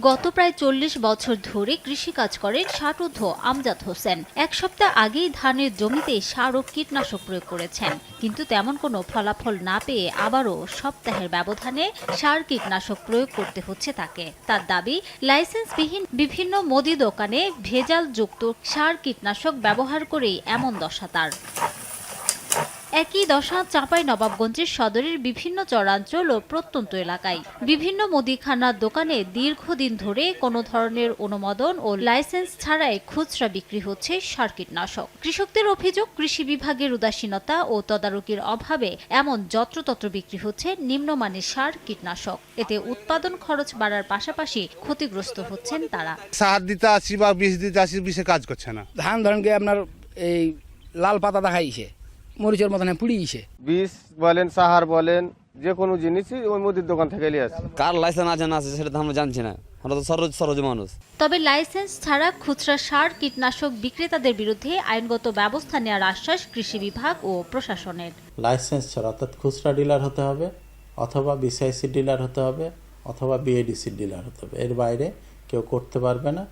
গত প্রায় ৪০ বছর ধরে কৃষিকাজ করেন ষাটোর্ধ্ব আমজাদ হোসেন। এক সপ্তাহ আগেই ধানের জমিতে সার ও কীটনাশক প্রয়োগ করেছেন, কিন্তু তেমন কোনো ফলাফল না পেয়ে আবারও সপ্তাহের ব্যবধানে সার কীটনাশক প্রয়োগ করতে হচ্ছে তাকে। তার দাবি, লাইসেন্সবিহীন বিভিন্ন মুদি দোকানে ভেজালযুক্ত সার কীটনাশক ব্যবহার করেই এমন দশা তার। একই দশা চাঁপাইনবাবগঞ্জের সদরের বিভিন্ন চরাঞ্চল ও প্রত্যন্ত এলাকায়। বিভিন্ন মুদিখানার দোকানে দীর্ঘদিন ধরে কোনো ধরনের অনুমোদন ও লাইসেন্স ছাড়াই খুচরা বিক্রি হচ্ছে সার কীটনাশক। কৃষকদের অভিযোগ, কৃষি বিভাগের উদাসীনতা ও তদারকির অভাবে এমন যত্রতত্র বিক্রি হচ্ছে নিম্নমানের সার কীটনাশক। এতে উৎপাদন খরচ বাড়ার পাশাপাশি ক্ষতিগ্রস্ত হচ্ছেন তারা। সার দিতে আসি বা বিষ দিতে আসি, বিষে কাজ করছে না। ধান ধরেন গিয়ে আপনার এই লাল পাতা দেখাইছে, মরিচের মতন পুড়িয়েছে। বিষ বলেন, সাহার বলেন, যে কোনো জিনিসই ওই মুদির দোকান থেকে নিয়ে আসে। কার লাইসেন্স আছে না আছে সেটা তো আমরা জানছি না, আমরা তো সরজ মানুষ। তবে লাইসেন্স ছাড়া খুচরা সার কীটনাশক বিক্রেতাদের বিরুদ্ধে আইনগত ব্যবস্থা নেওয়ার আশ্বাস কৃষি বিভাগ ও প্রশাসনের। লাইসেন্স ছাড়া অর্থাৎ খুচরা ডিলার হতে হবে, অথবা বিসিআইসি ডিলার হতে হবে, অথবা বিএডিসি ডিলার হতে হবে। এর বাইরে কেউ করতে পারবে না।